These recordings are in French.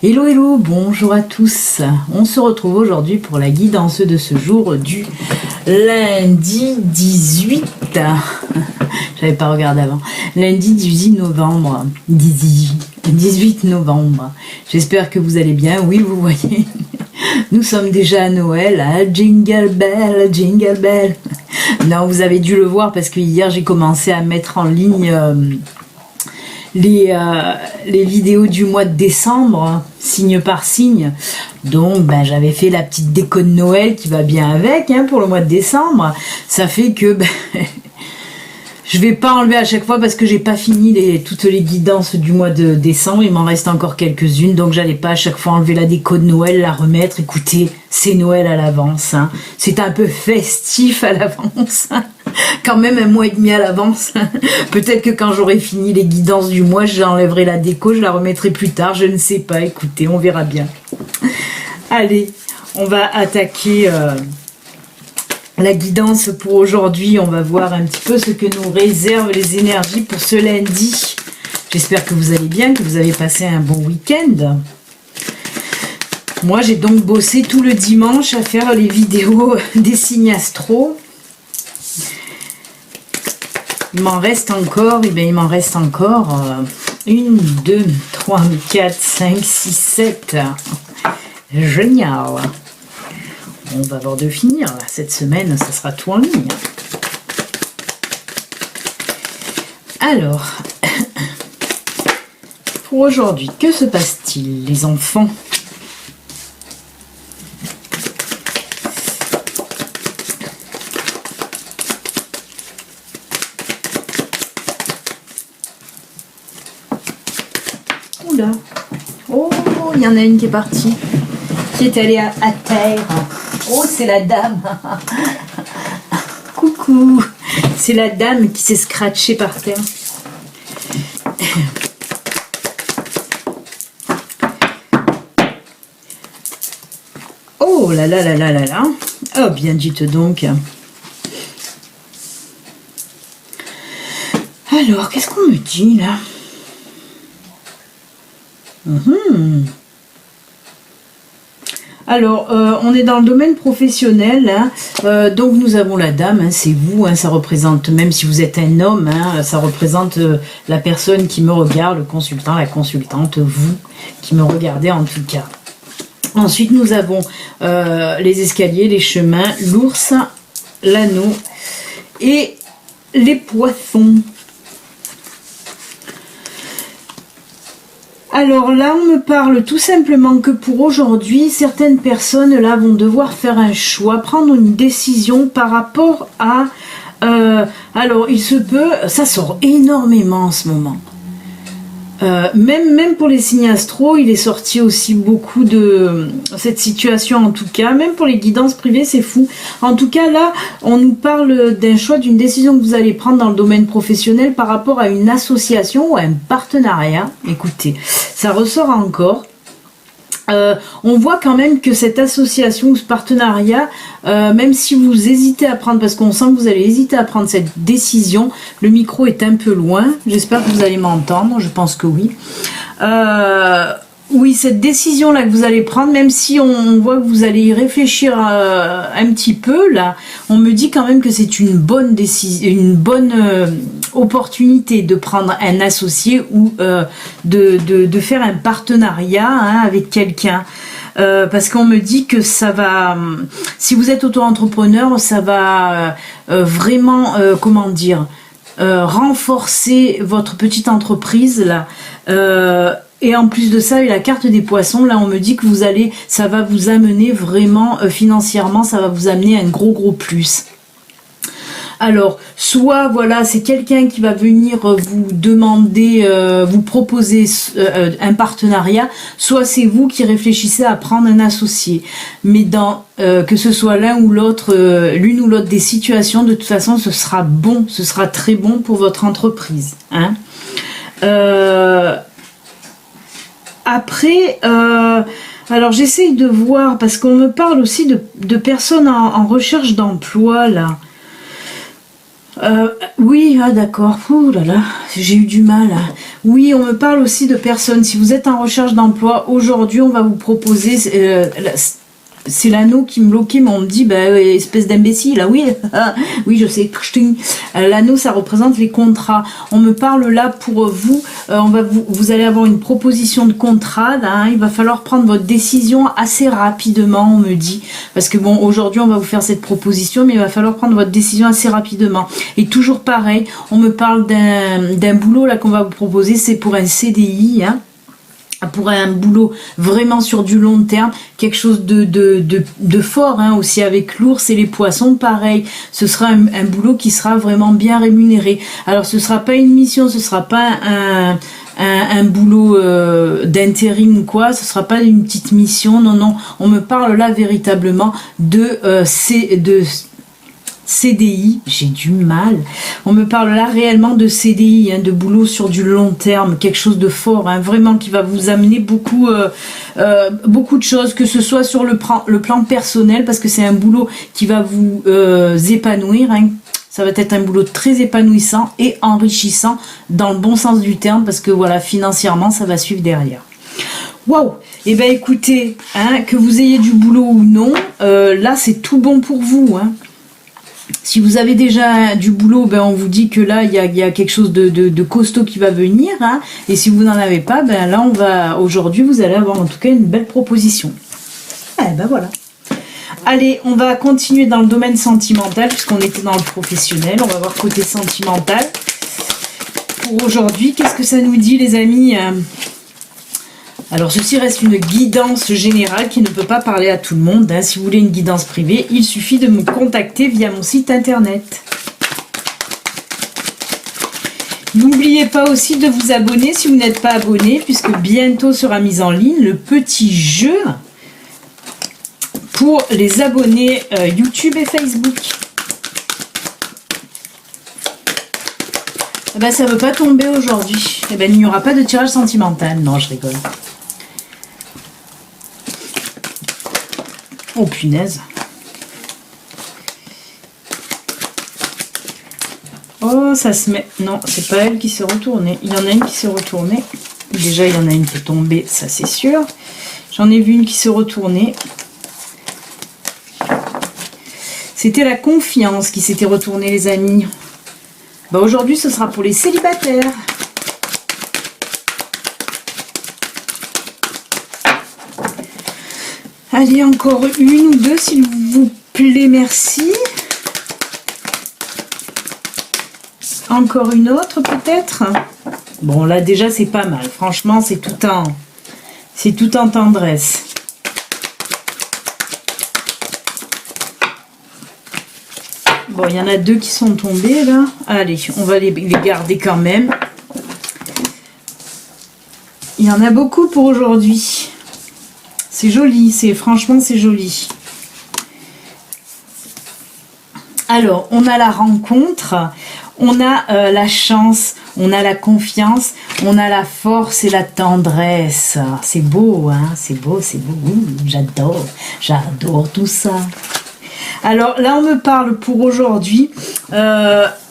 Hello hello, bonjour à tous. On se retrouve aujourd'hui pour la guidance de ce jour du lundi 18. J'avais pas regardé avant. Lundi 18 novembre. 18 novembre. J'espère que vous allez bien. Oui, vous voyez. Nous sommes déjà à Noël. Ah, jingle bell, jingle bell. Non, vous avez dû le voir parce que hier j'ai commencé à mettre en ligne les vidéos du mois de décembre, signe par signe. Donc j'avais fait la petite déco de Noël qui va bien avec pour le mois de décembre. Ça fait que je vais pas enlever à chaque fois parce que j'ai pas fini toutes les guidances du mois de décembre. Il m'en reste encore quelques-unes, donc j'allais pas à chaque fois enlever la déco de Noël, la remettre. Écoutez, c'est Noël à l'avance, c'est un peu festif à l'avance, quand même un mois et demi à l'avance. Peut-être que quand j'aurai fini les guidances du mois, j'enlèverai la déco, je la remettrai plus tard, je ne sais pas. Écoutez, on verra bien. Allez, on va attaquer la guidance pour aujourd'hui. On va voir un petit peu ce que nous réservent les énergies pour ce lundi. J'espère que vous allez bien, que vous avez passé un bon week-end. Moi, j'ai donc bossé tout le dimanche à faire les vidéos des signes astro. Il m'en reste encore, 1, 2, 3, 4, 5, 6, 7. Génial. On va avoir de finir là. Cette semaine, ça sera tout en ligne. Alors, pour aujourd'hui, que se passe-t-il, les enfants ? Oula. Oh, il y en a une qui est partie, qui est allée à terre. Oh, c'est la dame. Coucou. C'est la dame qui s'est scratchée par terre. Oh là là là là là là. Oh, bien dites donc. Alors, qu'est-ce qu'on me dit là ? Alors, on est dans le domaine professionnel, donc nous avons la dame, c'est vous, ça représente, même si vous êtes un homme, ça représente la personne qui me regarde, le consultant, la consultante, vous qui me regardez en tout cas. Ensuite, nous avons les escaliers, les chemins, l'ours, l'anneau et les poissons. Alors là, on me parle tout simplement que pour aujourd'hui, certaines personnes là vont devoir faire un choix, prendre une décision par rapport à... alors, il se peut, ça sort énormément en ce moment. Même pour les signes astro, il est sorti aussi beaucoup de cette situation en tout cas. Même pour les guidances privées, c'est fou. En tout cas, là, on nous parle d'un choix, d'une décision que vous allez prendre dans le domaine professionnel par rapport à une association ou à un partenariat. Écoutez, ça ressort encore. On voit quand même que cette association ou ce partenariat, même si vous hésitez à prendre, parce qu'on sent que vous allez hésiter à prendre cette décision, le micro est un peu loin, j'espère que vous allez m'entendre, je pense que oui. Oui, cette décision-là que vous allez prendre, même si on voit que vous allez y réfléchir un petit peu, là, on me dit quand même que c'est une bonne décision, une bonne opportunité de prendre un associé ou de faire un partenariat avec quelqu'un. Parce qu'on me dit que ça va, si vous êtes auto-entrepreneur, ça va vraiment, comment dire, renforcer votre petite entreprise là. Et en plus de ça, la carte des poissons, là on me dit que ça va vous amener vraiment financièrement, ça va vous amener un gros plus. Alors, soit voilà, c'est quelqu'un qui va venir vous demander, vous proposer un partenariat, soit c'est vous qui réfléchissez à prendre un associé. Mais que ce soit l'un ou l'autre, l'une ou l'autre des situations, de toute façon, ce sera bon, ce sera très bon pour votre entreprise. Après, alors j'essaye de voir, parce qu'on me parle aussi de personnes en recherche d'emploi, là. Oui, ah, d'accord. Ouh là là, j'ai eu du mal. Oui, on me parle aussi de personnes. Si vous êtes en recherche d'emploi, aujourd'hui, on va vous proposer... c'est l'anneau qui me bloquait, mais on me dit, bah, espèce d'imbécile, ah oui, oui, je sais. L'anneau, ça représente les contrats. On me parle là pour vous, vous allez avoir une proposition de contrat, là, hein, il va falloir prendre votre décision assez rapidement, on me dit, parce que bon, aujourd'hui, on va vous faire cette proposition, mais il va falloir prendre votre décision assez rapidement. Et toujours pareil, on me parle d'un boulot, là, qu'on va vous proposer, c'est pour un CDI, hein, pour un boulot vraiment sur du long terme, quelque chose de fort, hein, aussi avec l'ours et les poissons, pareil, ce sera un boulot qui sera vraiment bien rémunéré. Alors ce sera pas une mission, ce sera pas un boulot d'intérim ou quoi, ce sera pas une petite mission, non, non, on me parle là véritablement de CDI, j'ai du mal. On me parle là réellement de CDI, hein, de boulot sur du long terme, quelque chose de fort, hein, vraiment qui va vous amener beaucoup de choses, que ce soit sur le plan personnel, parce que c'est un boulot qui va vous épanouir, hein. Ça va être un boulot très épanouissant et enrichissant dans le bon sens du terme, parce que voilà, financièrement, ça va suivre derrière. Waouh! Eh bien écoutez, hein, que vous ayez du boulot ou non, là c'est tout bon pour vous, hein. Si vous avez déjà du boulot, ben on vous dit que là, il y a quelque chose de costaud qui va venir, hein. Et si vous n'en avez pas, ben là, aujourd'hui, vous allez avoir en tout cas une belle proposition. Eh ben voilà. Allez, on va continuer dans le domaine sentimental, puisqu'on était dans le professionnel. On va voir côté sentimental. Pour aujourd'hui, qu'est-ce que ça nous dit, les amis ? Alors, ceci reste une guidance générale qui ne peut pas parler à tout le monde, hein. Si vous voulez une guidance privée, il suffit de me contacter via mon site internet. N'oubliez pas aussi de vous abonner si vous n'êtes pas abonné, puisque bientôt sera mis en ligne le petit jeu pour les abonnés YouTube et Facebook. Eh ben, ça ne veut pas tomber aujourd'hui. Eh ben, il n'y aura pas de tirage sentimental. Non, je rigole. Oh punaise. Oh, ça se met... Non, c'est pas elle qui s'est retournée. Il y en a une qui s'est retournée. Déjà, il y en a une qui est tombée, ça c'est sûr. J'en ai vu une qui s'est retournée. C'était la confiance qui s'était retournée, les amis. Bah, aujourd'hui, ce sera pour les célibataires. Allez, encore une ou deux, s'il vous plaît, merci. Encore une autre, peut-être. Bon, là, déjà, c'est pas mal. Franchement, c'est tout en tendresse. Bon, il y en a deux qui sont tombés, là. Allez, on va les garder quand même. Il y en a beaucoup pour aujourd'hui. C'est joli, franchement, c'est joli. Alors, on a la rencontre, on a la chance, on a la confiance, on a la force et la tendresse. C'est beau, hein, c'est beau, c'est beau. J'adore tout ça. Alors là, on me parle pour aujourd'hui,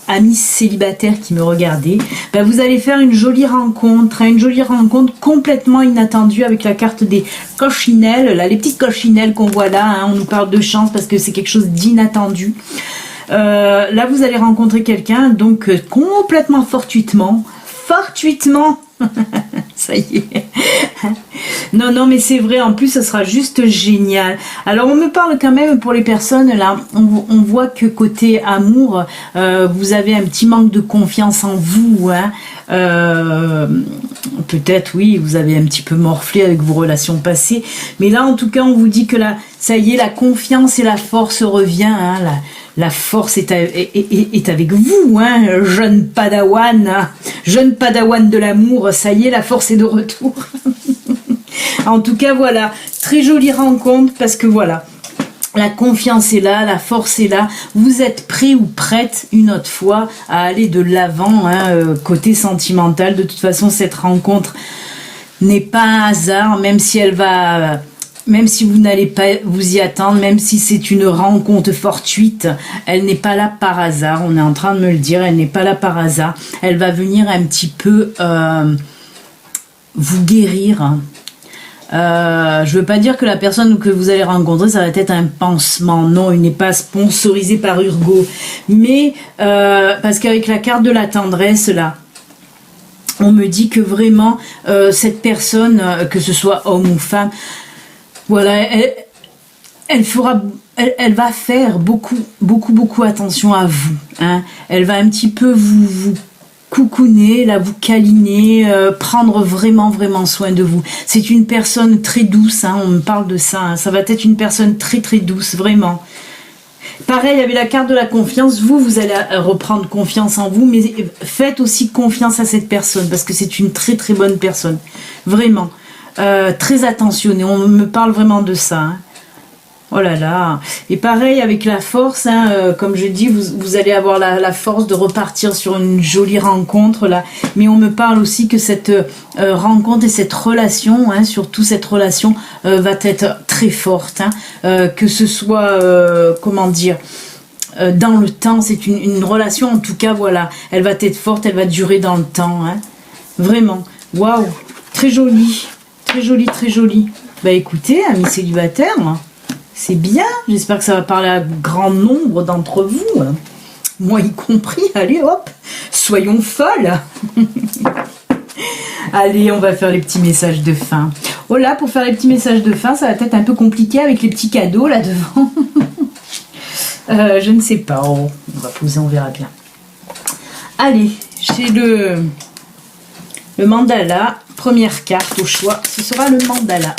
amis célibataires qui me regardaient, ben, vous allez faire une jolie rencontre complètement inattendue avec la carte des cochinelles, là, les petites cochinelles qu'on voit là, hein, on nous parle de chance parce que c'est quelque chose d'inattendu. Là, vous allez rencontrer quelqu'un, donc complètement fortuitement, ça y est. Non, mais c'est vrai, en plus, ça sera juste génial. Alors, on me parle quand même pour les personnes, là, on voit que côté amour, vous avez un petit manque de confiance en vous, hein. Peut-être, oui, vous avez un petit peu morflé avec vos relations passées, mais là, en tout cas, on vous dit que là, ça y est, la confiance et la force revient, hein, la force est avec vous, hein, jeune padawan de l'amour, ça y est, la force est de retour. En tout cas, voilà, très jolie rencontre, parce que voilà, la confiance est là, la force est là, vous êtes prêt ou prête une autre fois à aller de l'avant, hein, côté sentimental. De toute façon, cette rencontre n'est pas un hasard, même si elle va même si vous n'allez pas vous y attendre, même si c'est une rencontre fortuite, elle n'est pas là par hasard. On est en train de me le dire, elle n'est pas là par hasard. Elle va venir un petit peu vous guérir. Je veux pas dire que la personne que vous allez rencontrer, ça va être un pansement. Non, il n'est pas sponsorisé par Urgo. Mais parce qu'avec la carte de la tendresse, là, on me dit que vraiment, cette personne, que ce soit homme ou femme, voilà, elle va faire beaucoup attention à vous. Hein. Elle va un petit peu vous coucouner, là, vous câliner, prendre vraiment soin de vous. C'est une personne très douce, hein, on me parle de ça. Hein. Ça va être une personne très douce, vraiment. Pareil, avec la carte de la confiance, vous allez reprendre confiance en vous, mais faites aussi confiance à cette personne, parce que c'est une très bonne personne. Vraiment. Très attentionnée, on me parle vraiment de ça. Hein. Oh là là. Et pareil avec la force, hein, comme je dis, vous allez avoir la force de repartir sur une jolie rencontre là. Mais on me parle aussi que cette rencontre et cette relation, hein, surtout cette relation, va être très forte. Hein, que ce soit, comment dire, dans le temps, c'est une relation en tout cas, voilà. Elle va être forte, elle va durer dans le temps. Hein. Vraiment. Waouh. Très jolie. Très jolie. Bah écoutez, amis célibataires, c'est bien, j'espère que ça va parler à grand nombre d'entre vous, moi y compris. Allez hop, soyons folles. Allez, on va faire les petits messages de fin. Oh là, pour faire les petits messages de fin, ça va être un peu compliqué avec les petits cadeaux là devant. Je ne sais pas, oh, on va poser, on verra bien. Allez, j'ai le mandala, première carte au choix, ce sera le mandala.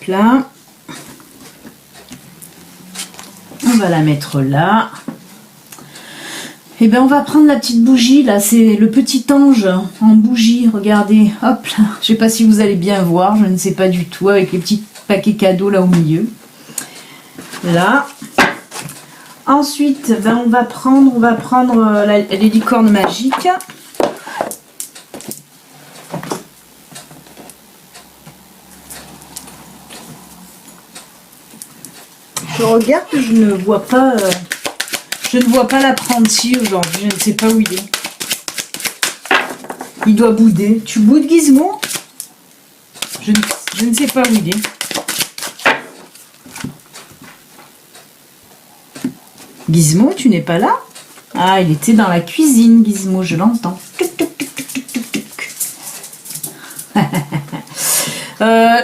Là, on va la mettre là. Et ben on va prendre la petite bougie là, c'est le petit ange en bougie, regardez, hop là, je sais pas si vous allez bien voir, je ne sais pas du tout, avec les petits paquets cadeaux là au milieu, là. Ensuite ben on va prendre les licornes magiques. Je regarde, je ne vois pas l'apprenti aujourd'hui, je ne sais pas où il est. Il doit bouder. Tu boudes, Gizmo? Je ne sais pas où il est. Gizmo, tu n'es pas là? Ah, il était dans la cuisine, Gizmo, je l'entends.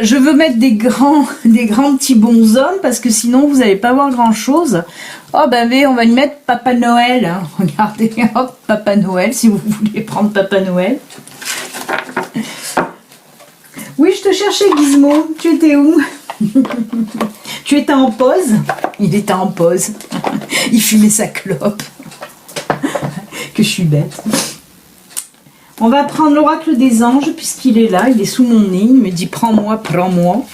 Je veux mettre des grands petits bonshommes parce que sinon vous n'allez pas voir grand chose. Oh ben mais on va lui mettre Papa Noël. Hein. Regardez, hop, Papa Noël, si vous voulez prendre Papa Noël. Oui, je te cherchais, Gizmo. Tu étais où? Tu étais en pause? Il était en pause. Il fumait sa clope. Que je suis bête. On va prendre l'oracle des anges puisqu'il est là, il est sous mon nez, il me dit prends-moi, prends-moi.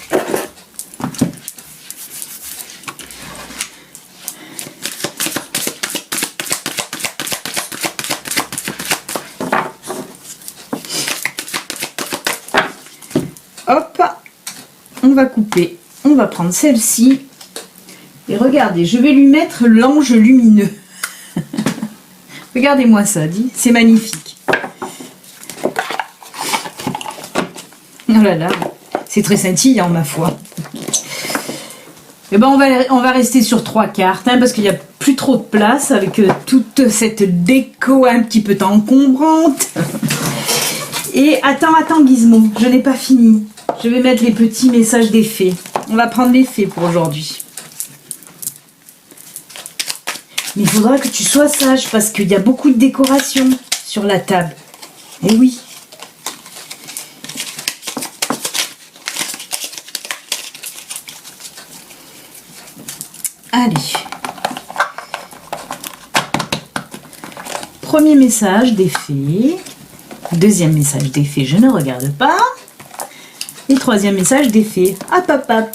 Hop, on va couper, on va prendre celle-ci et regardez, je vais lui mettre l'ange lumineux. Regardez-moi ça, dit, c'est magnifique. Oh là là, c'est très scintillant ma foi. Et ben on va rester sur 3 cartes hein, parce qu'il n'y a plus trop de place avec toute cette déco un petit peu encombrante. Et attends Gizmo, je n'ai pas fini. Je vais mettre les petits messages des fées. On va prendre les fées pour aujourd'hui. Mais il faudra que tu sois sage parce qu'il y a beaucoup de décoration sur la table. Eh oui. Allez. Premier message des fées. Deuxième message des fées, je ne regarde pas. Et troisième message des fées. Hop, hop, hop.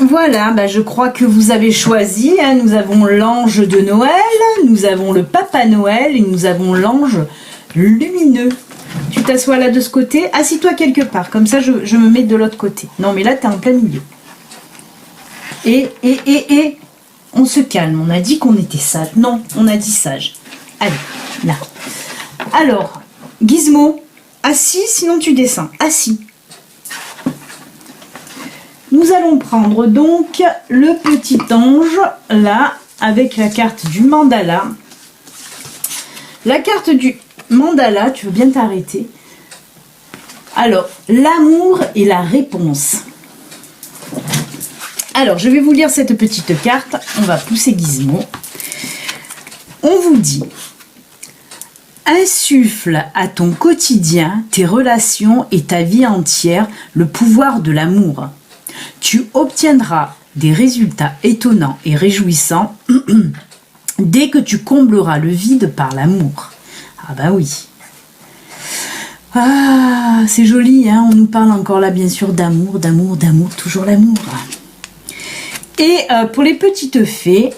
Voilà, bah je crois que vous avez choisi. Hein. Nous avons l'ange de Noël, nous avons le Papa Noël et nous avons l'ange lumineux. Tu t'assois là de ce côté, assis-toi quelque part, comme ça je me mets de l'autre côté. Non mais là tu es en plein milieu. Et, on se calme, on a dit qu'on était sage. Non, on a dit sage. Allez, là. Alors, Gizmo, assis, sinon tu descends. Assis. Nous allons prendre donc le petit ange, là, avec la carte du mandala. La carte du mandala, tu veux bien t'arrêter? Alors, l'amour et la réponse. Alors, je vais vous lire cette petite carte. On va pousser Gizmo. On vous dit: insuffle à ton quotidien, tes relations et ta vie entière le pouvoir de l'amour. Tu obtiendras des résultats étonnants et réjouissants dès que tu combleras le vide par l'amour. Ah bah oui. Ah, c'est joli, hein. On nous parle encore là bien sûr d'amour, d'amour, d'amour, toujours l'amour. Et pour les petites fées,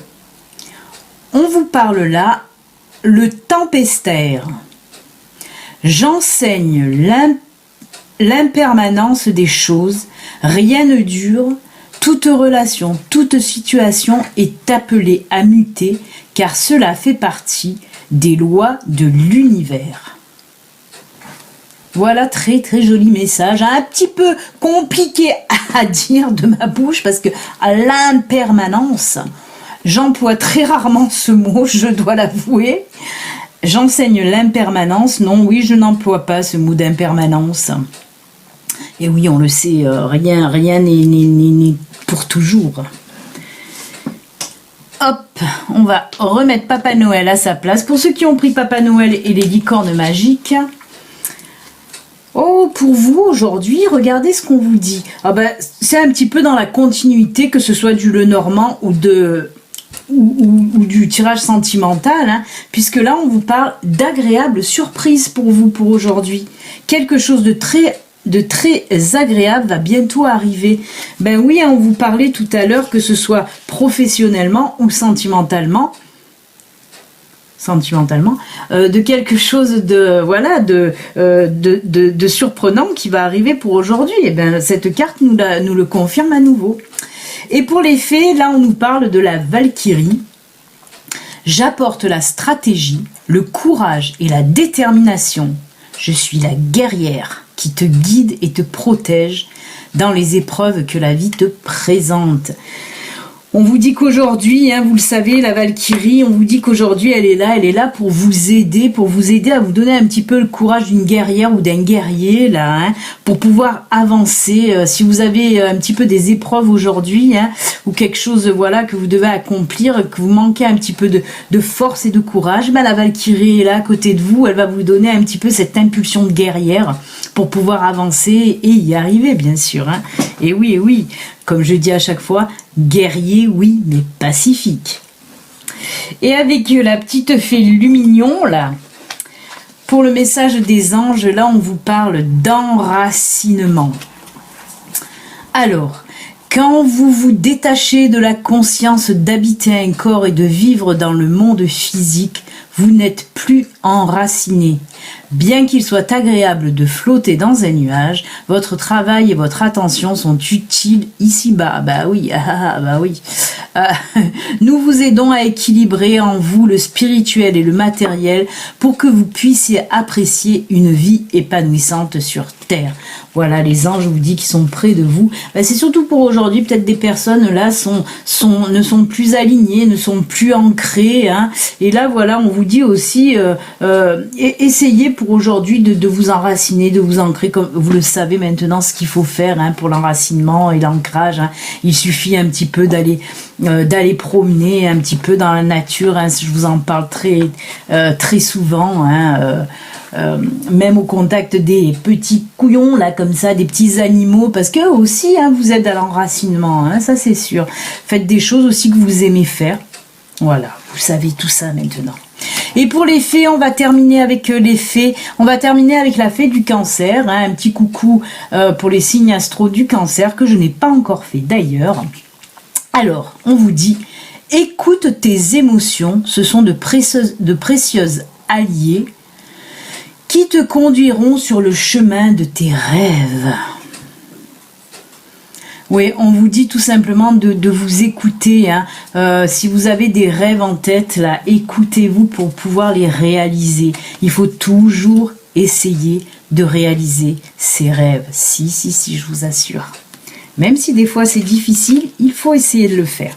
on vous parle là le tempestaire. J'enseigne l'impermanence des choses, rien ne dure, toute relation, toute situation est appelée à muter, car cela fait partie des lois de l'univers. Voilà, très très joli message, un petit peu compliqué à dire de ma bouche, parce que à l'impermanence, j'emploie très rarement ce mot, je dois l'avouer. J'enseigne l'impermanence. Non, oui, je n'emploie pas ce mot d'impermanence. Et oui, on le sait, rien n'est pour toujours. Hop, on va remettre Papa Noël à sa place. Pour ceux qui ont pris Papa Noël et les licornes magiques, oh, pour vous aujourd'hui, regardez ce qu'on vous dit. Ah ben, c'est un petit peu dans la continuité, que ce soit du Lenormand ou du tirage sentimental, hein, puisque là on vous parle d'agréables surprises pour vous pour aujourd'hui. Quelque chose de très agréable va bientôt arriver. Ben oui, hein, on vous parlait tout à l'heure, que ce soit professionnellement ou sentimentalement, de quelque chose de voilà de surprenant qui va arriver pour aujourd'hui. Et ben cette carte nous le confirme à nouveau. Et pour les fées, là on nous parle de la Valkyrie. J'apporte la stratégie, le courage et la détermination. Je suis la guerrière qui te guide et te protège dans les épreuves que la vie te présente. On vous dit qu'aujourd'hui, hein, vous le savez, la Valkyrie, on vous dit qu'aujourd'hui elle est là pour vous aider à vous donner un petit peu le courage d'une guerrière ou d'un guerrier, là, hein, pour pouvoir avancer. Si vous avez un petit peu des épreuves aujourd'hui, hein, ou quelque chose, voilà, que vous devez accomplir, que vous manquez un petit peu de force et de courage, ben la Valkyrie est là à côté de vous, elle va vous donner un petit peu cette impulsion de guerrière pour pouvoir avancer et y arriver, bien sûr. Hein. Et oui, comme je dis à chaque fois, guerrier, oui, mais pacifique. Et avec la petite fée Lumignon, là, pour le message des anges, là, on vous parle d'enracinement. Alors, quand vous vous détachez de la conscience d'habiter un corps et de vivre dans le monde physique, vous n'êtes plus enraciné. Bien qu'il soit agréable de flotter dans un nuage, votre travail et votre attention sont utiles ici-bas. Bah oui, bah oui. Nous vous aidons à équilibrer en vous le spirituel et le matériel pour que vous puissiez apprécier une vie épanouissante sur Terre. Voilà, les anges, je vous dis, qui sont près de vous. Ben, c'est surtout pour aujourd'hui, peut-être des personnes là ne sont plus alignées, ne sont plus ancrées. Hein. Et là, voilà, on vous dit aussi, essayez pour aujourd'hui de vous enraciner, de vous ancrer, comme vous le savez maintenant, ce qu'il faut faire, hein, pour l'enracinement et l'ancrage. Hein. Il suffit un petit peu d'aller promener un petit peu dans la nature. Hein. Je vous en parle très souvent. Hein. Même au contact des petits couillons là comme ça, des petits animaux, parce que aussi hein, vous êtes à l'enracinement, hein, ça c'est sûr. Faites des choses aussi que vous aimez faire. Voilà, vous savez tout ça maintenant. Et pour les fées, on va terminer avec les fées. On va terminer avec la fée du Cancer, hein, un petit coucou pour les signes astro du Cancer que je n'ai pas encore fait d'ailleurs. Alors, on vous dit, écoute tes émotions, ce sont de précieuses alliées qui te conduiront sur le chemin de tes rêves. Oui, on vous dit tout simplement de vous écouter. Hein. Si vous avez des rêves en tête, là, écoutez-vous pour pouvoir les réaliser. Il faut toujours essayer de réaliser ses rêves. Si, je vous assure. Même si des fois c'est difficile, il faut essayer de le faire.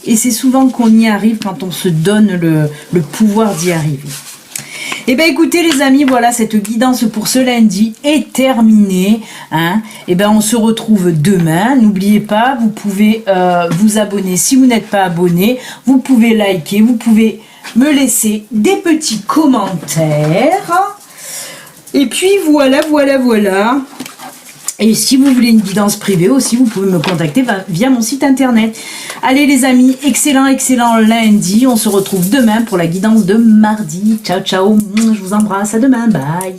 Et c'est souvent qu'on y arrive quand on se donne le pouvoir d'y arriver. Eh bien écoutez les amis, voilà, cette guidance pour ce lundi est terminée. Hein. Eh bien on se retrouve demain. N'oubliez pas, vous pouvez vous abonner si vous n'êtes pas abonné. Vous pouvez liker, vous pouvez me laisser des petits commentaires. Et puis voilà. Et si vous voulez une guidance privée aussi, vous pouvez me contacter via mon site internet. Allez les amis, excellent lundi. On se retrouve demain pour la guidance de mardi. Ciao, je vous embrasse. À demain. Bye.